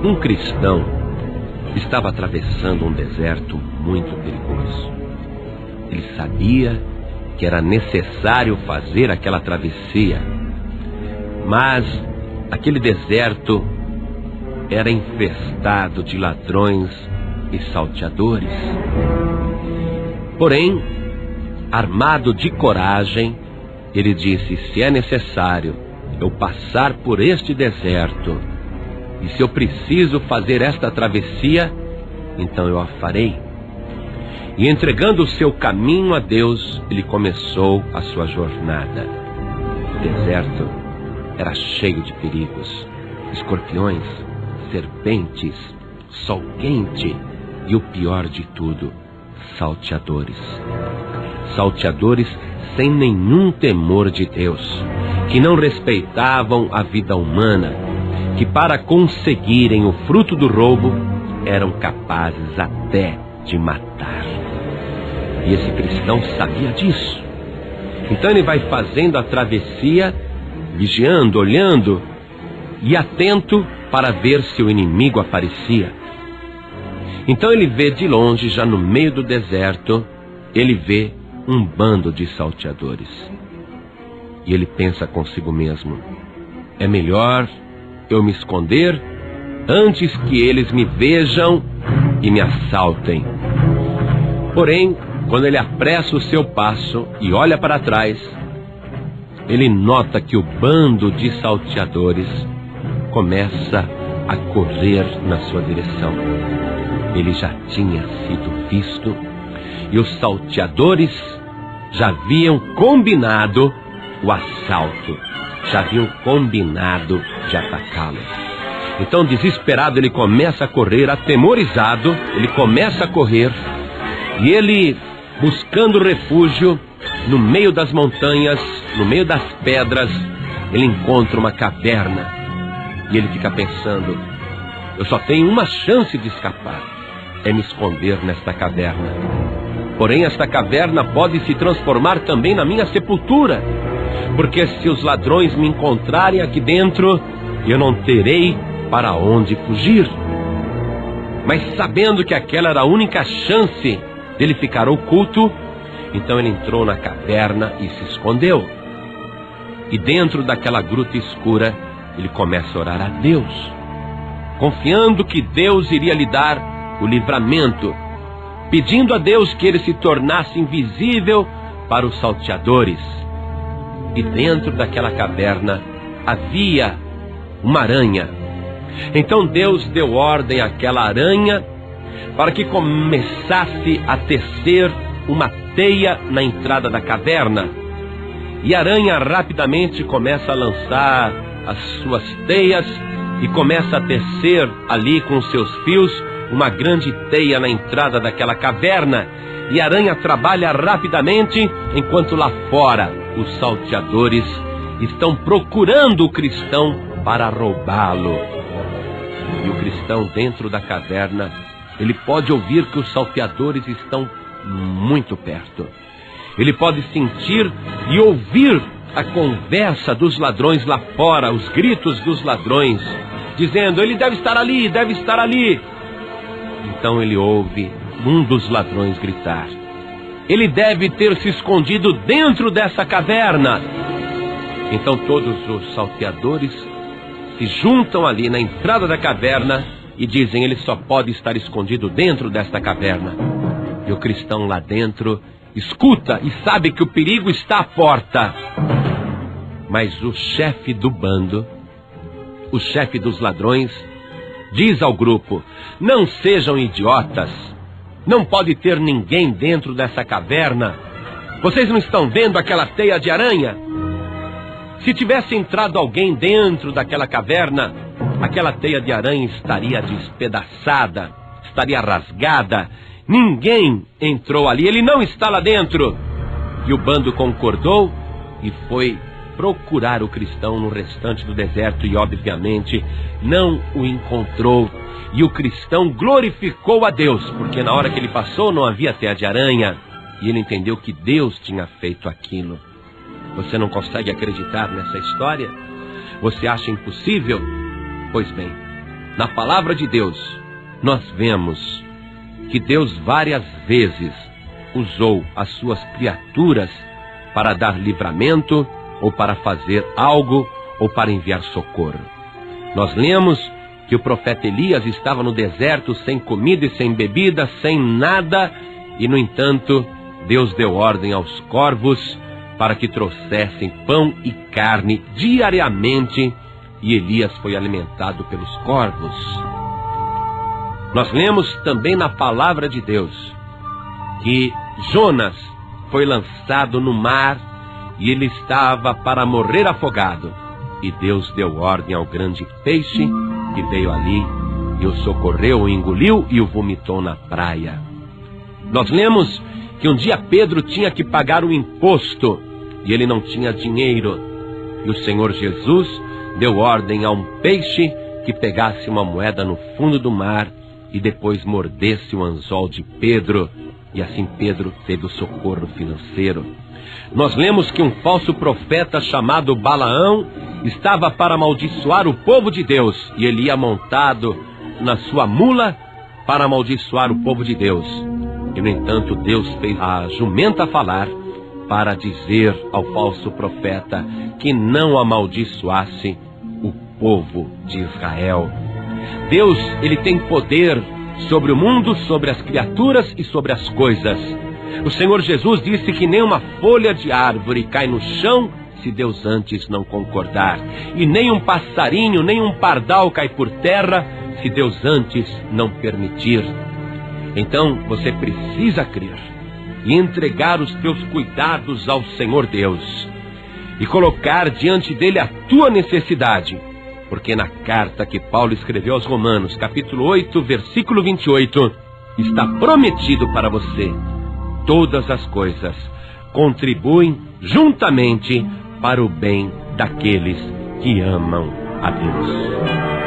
Um cristão estava atravessando um deserto muito perigoso. Ele sabia que era necessário fazer aquela travessia, mas aquele deserto era infestado de ladrões e salteadores. Porém, armado de coragem, ele disse: se é necessário eu passar por este deserto, e se eu preciso fazer esta travessia, então eu a farei. E entregando o seu caminho a Deus, ele começou a sua jornada. O deserto era cheio de perigos: escorpiões, serpentes, sol quente e o pior de tudo, salteadores. Salteadores sem nenhum temor de Deus, que não respeitavam a vida humana, que para conseguirem o fruto do roubo eram capazes até de matar. E esse cristão sabia disso. Então ele vai fazendo a travessia, vigiando, olhando e atento para ver se o inimigo aparecia. Então ele vê de longe, já no meio do deserto, ele vê um bando de salteadores. E ele pensa consigo mesmo: é melhor eu me esconder antes que eles me vejam e me assaltem. Porém, quando ele apressa o seu passo e olha para trás, ele nota que o bando de salteadores começa a correr na sua direção. Ele já tinha sido visto e os salteadores já haviam combinado o assalto, já haviam combinado de atacá-lo. Então, desesperado, ele começa a correr, atemorizado, ele começa a correr, e ele, buscando refúgio no meio das montanhas, no meio das pedras, ele encontra uma caverna, e ele fica pensando: eu só tenho uma chance de escapar, é me esconder nesta caverna. Porém, esta caverna pode se transformar também na minha sepultura, porque se os ladrões me encontrarem aqui dentro, eu não terei para onde fugir. Mas sabendo que aquela era a única chance dele ficar oculto, então ele entrou na caverna e se escondeu. E dentro daquela gruta escura, ele começa a orar a Deus, confiando que Deus iria lhe dar o livramento, pedindo a Deus que ele se tornasse invisível para os salteadores. E dentro daquela caverna havia uma aranha. Então Deus deu ordem àquela aranha para que começasse a tecer uma teia na entrada da caverna. E a aranha rapidamente começa a lançar as suas teias e começa a tecer ali com seus fios uma grande teia na entrada daquela caverna. E a aranha trabalha rapidamente, enquanto lá fora os salteadores estão procurando o cristão para roubá-lo. E o cristão dentro da caverna, ele pode ouvir que os salteadores estão muito perto. Ele pode sentir e ouvir a conversa dos ladrões lá fora, os gritos dos ladrões, dizendo: ele deve estar ali, deve estar ali. Então ele ouve um dos ladrões gritar: ele deve ter se escondido dentro dessa caverna. Então todos os salteadores se juntam ali na entrada da caverna e dizem: ele só pode estar escondido dentro desta caverna. E o cristão lá dentro escuta e sabe que o perigo está à porta. Mas o chefe do bando, o chefe dos ladrões, diz ao grupo: não sejam idiotas, não pode ter ninguém dentro dessa caverna. Vocês não estão vendo aquela teia de aranha? Se tivesse entrado alguém dentro daquela caverna, aquela teia de aranha estaria despedaçada, estaria rasgada. Ninguém entrou ali, ele não está lá dentro. E o bando concordou e foi procurar o cristão no restante do deserto e, obviamente, não o encontrou. E o cristão glorificou a Deus, porque na hora que ele passou não havia teia de aranha, e ele entendeu que Deus tinha feito aquilo. Você não consegue acreditar nessa história? Você acha impossível? Pois bem, na palavra de Deus, nós vemos que Deus várias vezes usou as suas criaturas para dar livramento, ou para fazer algo, ou para enviar socorro. Nós lemos que o profeta Elias estava no deserto sem comida e sem bebida, sem nada, e no entanto, Deus deu ordem aos corvos para que trouxessem pão e carne diariamente, e Elias foi alimentado pelos corvos. Nós lemos também na palavra de Deus que Jonas foi lançado no mar e ele estava para morrer afogado. E Deus deu ordem ao grande peixe que veio ali e o socorreu, o engoliu e o vomitou na praia. Nós lemos que um dia Pedro tinha que pagar o imposto e ele não tinha dinheiro. E o Senhor Jesus deu ordem a um peixe que pegasse uma moeda no fundo do mar e depois mordesse o anzol de Pedro. E assim Pedro teve o socorro financeiro. Nós lemos que um falso profeta chamado Balaão estava para amaldiçoar o povo de Deus. E ele ia montado na sua mula para amaldiçoar o povo de Deus. E no entanto Deus fez a jumenta falar para dizer ao falso profeta que não amaldiçoasse o povo de Israel. Deus, ele tem poder sobre o mundo, sobre as criaturas e sobre as coisas. O Senhor Jesus disse que nem uma folha de árvore cai no chão se Deus antes não concordar. E nem um passarinho, nem um pardal cai por terra se Deus antes não permitir. Então você precisa crer e entregar os teus cuidados ao Senhor Deus e colocar diante dele a tua necessidade. Porque na carta que Paulo escreveu aos Romanos, capítulo 8, versículo 28, está prometido para você: todas as coisas contribuem juntamente para o bem daqueles que amam a Deus.